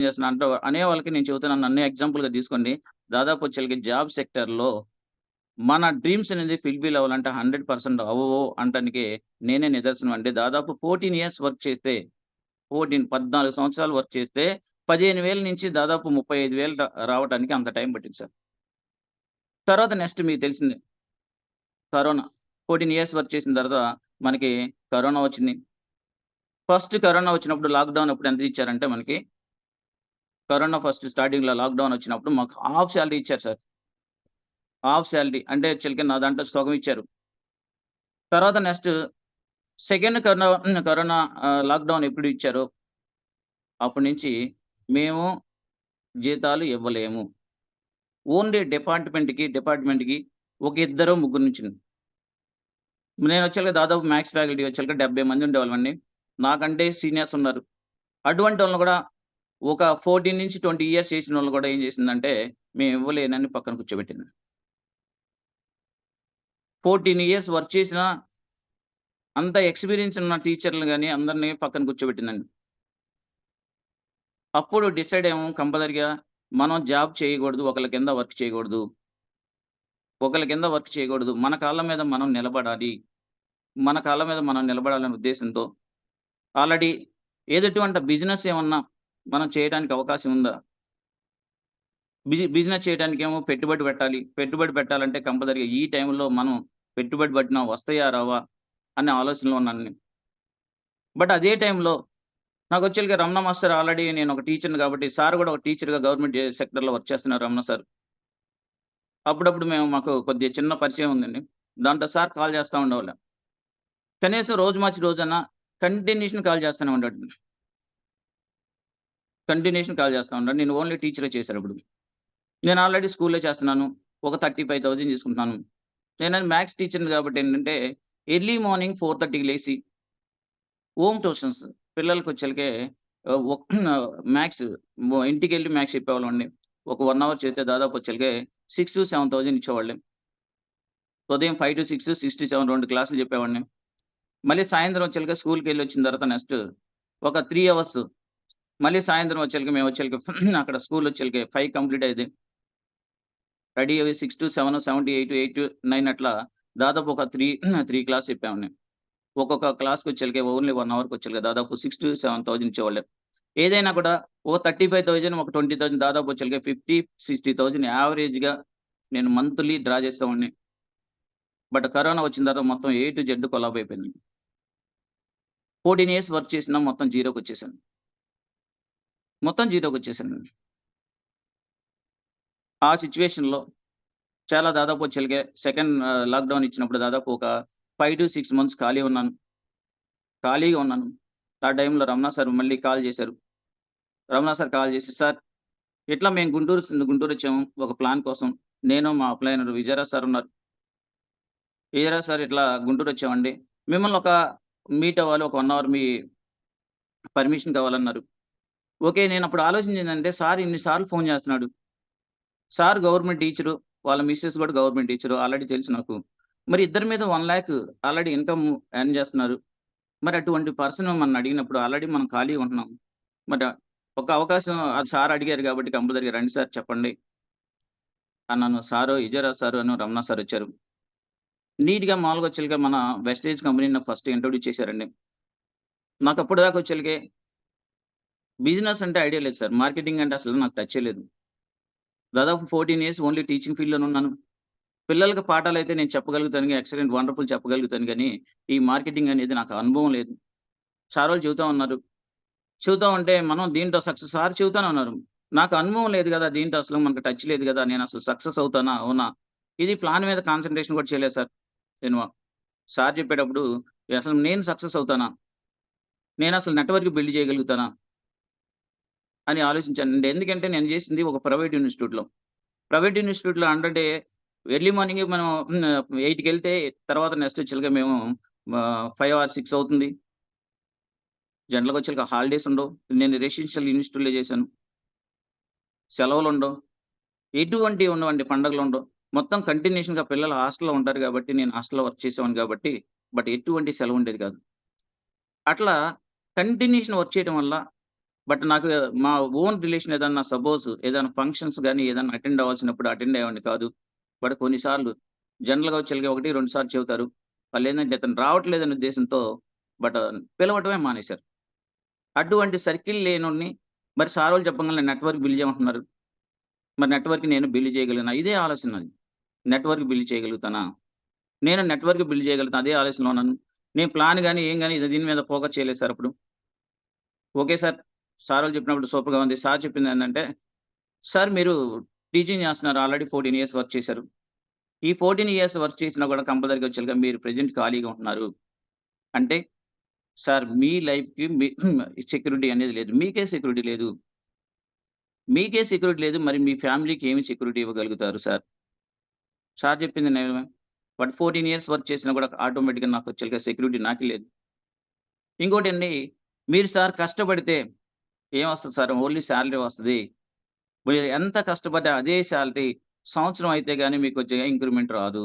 చేస్తున్నా అంటే అనే వాళ్ళకి నేను చెబుతున్నాను. నన్నే ఎగ్జాంపుల్‌గా తీసుకోండి. దాదాపు వచ్చేలకి జాబ్ సెక్టార్‌లో మన డ్రీమ్స్ అనేది ఫుల్‌ఫిల్ అవ్వాలంటే 100% అవ్వవు అనటానికి నేనే నిదర్శనం అండి. దాదాపు 14 ఇయర్స్ వర్క్ చేస్తే 14 సంవత్సరాలు వర్క్ చేస్తే 15,000 నుంచి దాదాపు 35,000 రావటానికి అంత టైం పట్టింది సార్. తర్వాత నెక్స్ట్ మీకు తెలిసిందే కరోనా. 14 ఇయర్స్ వర్క్ చేసిన తర్వాత మనకి కరోనా వచ్చింది. ఫస్ట్ కరోనా వచ్చినప్పుడు లాక్‌డౌన్ అప్పుడు ఎంత ఇచ్చారంటే మనకి కరోనా ఫస్ట్ స్టార్టింగ్‌లో లాక్‌డౌన్ వచ్చినప్పుడు మాకు హాఫ్ సాలరీ ఇచ్చారు సార్. హాఫ్ సాలరీ అంటే యాక్చువల్‌గా నా దాంట్లో సగం ఇచ్చారు. తర్వాత నెక్స్ట్ సెకండ్ కరోనా లాక్‌డౌన్ ఎప్పుడు ఇచ్చారో అప్పటి నుంచి మేము జీతాలు ఇవ్వలేము. ఓన్లీ డిపార్ట్‌మెంట్‌కి ఒక ఇద్దరో ముగ్గురు నుంచిని. నేను యాక్చువల్‌గా దాదాపు మ్యాథ్స్ ఫ్యాకల్టీ యాక్చువల్‌గా 70 మంది ఉండేవాళ్ళమండి. నాకంటే సీనియర్స్ ఉన్నారు. అటువంటోళ్ళని కూడా ఒక 14-20 ఇయర్స్ చేసినోళ్ళని కూడా ఏం చేసిందంటే, మేము ఇవ్వలేనని పక్కన కూర్చోబెట్టింది. 14 ఇయర్స్ వర్క్ చేసిన అంత ఎక్స్‌పీరియన్స్ ఉన్న టీచర్‌లు గాని అందరిని పక్కన కూర్చోబెట్టిందండి. అప్పుడు డిసైడ్ అయ్యాము కంపల్సరీగా మనం జాబ్ చేయకూడదు. ఒకళ్ళ కింద వర్క్ చేయకూడదు. ఒకళ్ళ కింద వర్క్ చేయకూడదు. మన కాళ్ళ మీద మనం నిలబడాలి. మన కాళ్ళ మీద మనం నిలబడాలనే ఉద్దేశంతో ఆల్రెడీ ఎటువంటి బిజినెస్ ఏమన్నా మనం చేయడానికి అవకాశం ఉందా? బిజినెస్ చేయడానికేమో పెట్టుబడి పెట్టాలి. పెట్టుబడి పెట్టాలంటే కంపల్సరీగా ఈ టైంలో మనం పెట్టుబడి పెట్టినా వస్తాయా? రావా? అనే ఆలోచనలో ఉన్నాను నేను. బట్ అదే టైంలో నాకొచ్చేలకి రమణ మాస్టర్ ఆల్రెడీ నేనొక టీచర్‌ని కాబట్టి సార్ గూడా ఒక టీచర్‌గా గవర్నమెంట్ సెక్టార్‌లో వర్క్ చేస్తున్నారు రమణ సార్. అప్పుడప్పుడు మాకు కొద్దిగా చిన్న పరిచయం ఉందండి. దాంట్లో సార్ కాల్ చేస్తా ఉండేవాళ్ళు. కనీసం రోజు మార్చి రోజన్నా కంటిన్యూషన్ కాల్ చేస్తూనే ఉండేవాడు. కంటిన్యూషన్ కాల్ చేస్తా ఉన్నాడు. నేను ఓన్లీ టీచరే చేశానప్పుడు. నేను ఆల్రెడీ స్కూల్‌లో చేస్తున్నాను. ఒక 35,000 తీసుకుంటున్నాను. నేనది మ్యాథ్స్ టీచర్‌ని కాబట్టి ఏంటంటే, ఎర్లీ మార్నింగ్ 4:30కి లేసి హోమ్ ట్యూషన్స్ పిల్లలకొచ్చేలకే ఒక్ మ్యాథ్స్ ఇంటికెళ్ళి మ్యాథ్స్ చెప్పేవాళ్ళమండి. ఒక 1 అవర్ చెప్తే దాదాపు వచ్చేలకే 6,000-7,000 ఇచ్చేవాళ్ళం. ఉదయం 5-6, 6-7 2 క్లాసులు చెప్పేవాడిని. మళ్ళీ సాయంత్రం వచ్చేలకే స్కూల్‌కెళ్ళొచ్చిన తర్వాత నెక్స్ట్ ఒక 3 అవర్స్ మళ్ళీ సాయంత్రం వచ్చేలకి మేమొచ్చేలకి అక్కడ స్కూలొచ్చేలకి 5 కంప్లీట్ అయ్యేది. రెడీ అయ్యి 6-7, 7-8, 9 అట్లా దాదాపు ఒక 3 క్లాస్ చెప్పేవాడిని. ఒక్కొక్క క్లాస్‌కొచ్చేలకి ఓన్లీ 1 అవర్‌కొచ్చేలకి దాదాపు 6,000-7,000 ఇచ్చేవాళ్ళం. ఏదైనా కూడా ఓ 35,000 ఒక 20,000 దాదాపు వచ్చేలకి 50,000-60,000 యావరేజ్‌గా నేను మంత్లీ డ్రా చేసేవాడిని. బట్ కరోనా వచ్చిన తర్వాత మొత్తం ఏ టు జెడ్ కొలాబ్ అయిపోయింది. 14 ఇయర్స్ వర్క్ చేసినా మొత్తం జీరోకొచ్చేసాను. మొత్తం జీరోకొచ్చేసాను. ఆ సిట్యుయేషన్‌లో చాలా దాదాపు వచ్చేలకే సెకండ్ లాక్‌డౌన్ ఇచ్చినప్పుడు దాదాపు ఒక 5-6 మంత్స్ ఖాళీగా ఉన్నాను. ఆ టైంలో రమణ సార్ మళ్ళీ కాల్ చేశారు. రమణ సార్ కాల్ చేసి, "సార్ ఇట్లా మేము గుంటూరొచ్చాము ఒక ప్లాన్ కోసం. నేను మా అప్లైనర్ విజయరాజ్ సార్ ఉన్నారు. విజయరాజ్ సార్ ఇట్లా గుంటూరొచ్చామండి. మిమ్మల్ని ఒక మీట్ అవ్వాలి. ఒక 1 అవర్ మీ పర్మిషన్ కావాలన్నారు." ఓకే. నేనప్పుడు ఆలోచించిందేంటంటే సార్ ఇన్ని సార్లు ఫోన్ చేస్తున్నాడు. Sir government teacher. వాళ్ళ మిసెస్ కూడా గవర్నమెంట్ టీచరు. ఆల్రెడీ తెలుసు నాకు. మరి ఇద్దరి మీద 1,00,000 ఆల్రెడీ ఇన్‌కమ్ ఎర్న్ చేస్తున్నారు. మరి అటువంటి పర్సన్ మననడిగినప్పుడు ఆల్రెడీ మనం ఖాళీగా ఉంటున్నాం. మరి ఒక అవకాశం అది సార్ అడిగారు కాబట్టి కంపల్సరీగా రండి సార్ చెప్పండి అన్నాను. సారు విజయరాజ్ సారు రమణ సారొచ్చారు. నీట్‌గా మామూలుగా వచ్చేలకే మన వెస్టేజ్ కంపెనీని నాకు ఫస్ట్ ఇంట్రొడ్యూస్ చేశారండి. నాకప్పటిదాకా వచ్చేలకే బిజినెస్ అంటే ఐడియా లేదు సార్. మార్కెటింగ్ అంటే అసలు నాకు టచ్చే లేదు. దాదాపు 14 ఇయర్స్ ఓన్లీ టీచింగ్ ఫీల్డ్‌లోనే ఉన్నాను. పిల్లలకి పాఠాలైతే నేను చెప్పగలుగుతాను గాని ఎక్సలెంట్, వండర్‌ఫుల్ చెప్పగలుగుతాను గానీ, ఈ మార్కెటింగ్ అనేది నాకు అనుభవం లేదు. సారోళ్ళు చెబుతా ఉన్నారు. చెబుతా ఉంటే మనం దీంట్లో సక్సెస్ సార్ చెబుతానే ఉన్నారు. నాకు అనుభవం లేదు గదా! దీంట్లో అసలు మనకు టచ్ లేదు గదా! నేనసలు సక్సెస్ అవుతానా? అవునా? ఇది ప్లాన్ మీద కాన్సంట్రేషన్ కూడా చేయలేదు సార్. నేను సార్ చెప్పేటప్పుడు అసలు నేను సక్సెస్ అవుతానా? నేనసలు నెట్‌వర్క్ బిల్డ్ చేయగలుగుతానా? అని ఆలోచించానండి. ఎందుకంటే నేను చేసింది ఒక ప్రైవేట్ ఇన్‌స్టిట్యూట్‌లో. ప్రైవేట్ ఇన్‌స్టిట్యూట్‌లో అంటే ఎర్లీ మార్నింగే మనం 8కెళ్తే తర్వాత నెక్స్ట్ వచ్చేలకే మేము 5 ఆర్ 6 అవుతుంది. జనరల్‌గా వచ్చేలకి హాలిడేస్ ఉండవు. నేను రెసిడెన్షియల్ ఇన్‌స్టిట్యూట్‌లో చేశాను. సెలవులుండవు. ఎటువంటివి ఉండవండి. పండగలుండవు. మొత్తం కంటిన్యూషన్‌గా పిల్లలు హాస్టల్‌లో ఉంటారు గాబట్టి, నేను హాస్టల్‌లో వర్క్ చేసేవాడిని గాబట్టి, బట్ ఎటువంటి సెలవుండేది కాదు. అట్లా కంటిన్యూషన్ వర్క్ చేయటం వల్ల బట్ నాకు మా ఓన్ రిలేషన్ ఏదన్నా సపోజ్ ఏదైనా ఫంక్షన్స్ గాని, ఏదన్నా అటెండ్ అవ్వాల్సినప్పుడు అటెండ్ అయ్యేవాడిని కాదు. బట్ కొన్నిసార్లు జనరల్‌గా వచ్చి 1, 2 సార్లు చెబుతారు. వాళ్ళేందంటే ఇతను రావట్లేదనే ఉద్దేశంతో బట్ పిలవటమే మానేశారు. అటువంటి సర్కిల్ లేనోడిని మరి సారోళ్ళు చెప్పంగానే నెట్‌వర్క్ బిల్డ్ చేయమంటున్నారు. మరి నెట్‌వర్క్ నేను బిల్డ్ చేయగలిగినా? ఇదే ఆలోచన నాది. నెట్‌వర్క్ బిల్డ్ చేయగలుగుతానా? నేను నెట్‌వర్క్ బిల్డ్ చేయగలుగుతాను. అదే ఆలోచనలో ఉన్నాను. నేను ప్లాన్ గాని, ఏం గాని దీని మీద ఫోకస్ చేయలేదు సార్ అప్పుడు. Okay sir. సారోళ్ళు చెప్పినప్పుడు సూపర్‌గా ఉంది. సార్ చెప్పిందేంటంటే, "సార్ మీరు టీచింగ్ చేస్తున్నారు. ఆల్రెడీ 14 ఇయర్స్ వర్క్ చేశారు. ఈ 14 ఇయర్స్ వర్క్ చేసినా కూడా కంపల్సరీగా వచ్చేలాగా మీరు ప్రెజెంట్ ఖాళీగా ఉంటున్నారు. అంటే సార్ మీ లైఫ్‌కి మీ సెక్యూరిటీ అనేది లేదు. మీకే సెక్యూరిటీ లేదు. మీకే సెక్యూరిటీ లేదు. మరి మీ ఫ్యామిలీకి ఏమి సెక్యూరిటీ ఇవ్వగలుగుతారు సార్?" సార్ చెప్పింది నిజమే. బట్ 14 ఇయర్స్ వర్క్ చేసినా కూడా ఆటోమేటిక్‌గా నాకొచ్చేలాగా సెక్యూరిటీ నాకే లేదు. ఇంకోటండి, మీరు సార్ కష్టపడితే ఏమొస్తది సార్? ఓన్లీ సాలరీ వస్తది. మీరు ఎంత కష్టపడ్డా అదే సాలరీ సంవత్సరం అయితే గాని మీకొచ్చే ఇంక్రిమెంట్ రాదు.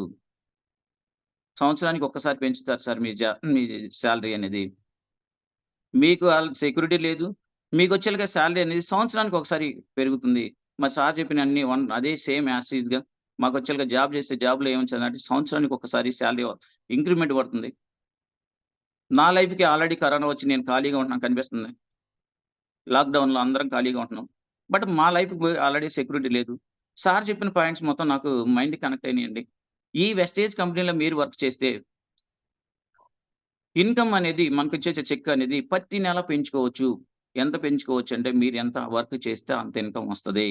సంవత్సరానికి ఒక్కసారి పెంచుతారు సార్ మీ సాలరీ అనేది. మీకు సెక్యూరిటీ లేదు. మీకొచ్చేలాగా సాలరీ అనేది సంవత్సరానికి ఒకసారి పెరుగుతుంది. మరి సార్ చెప్పినన్ని అదే సేమ్ యాస్ టీజ్‌గా మాకొచ్చేలాగా జాబ్ చేస్తే జాబ్‌లో ఏమొచ్చేదంటే సంవత్సరానికి ఒక్కసారి సాలరీ ఇంక్రిమెంట్ పడుతుంది. నా లైఫ్‌కి ఆల్రెడీ కరోనా వచ్చి నేను ఖాళీగా ఉంటున్నాను కనిపిస్తుంది. లాక్‌డౌన్‌లో అందరం ఖాళీగా ఉంటున్నాం. బట్ మా లైఫ్‌కి ఆల్రెడీ సెక్యూరిటీ లేదు. సార్ చెప్పిన పాయింట్స్ మొత్తం నాకు మైండ్‌కి కనెక్ట్ అయినాయండి. ఈ వెస్టేజ్ కంపెనీలో మీరు వర్క్ చేస్తే ఇన్‌కమ్ అనేది మనకొచ్చే చెక్ అనేది ప్రతి నెల పెంచుకోవచ్చు. ఎంత పెంచుకోవచ్చంటే మీరెంత వర్క్ చేస్తే అంత ఇన్‌కమ్ వస్తది.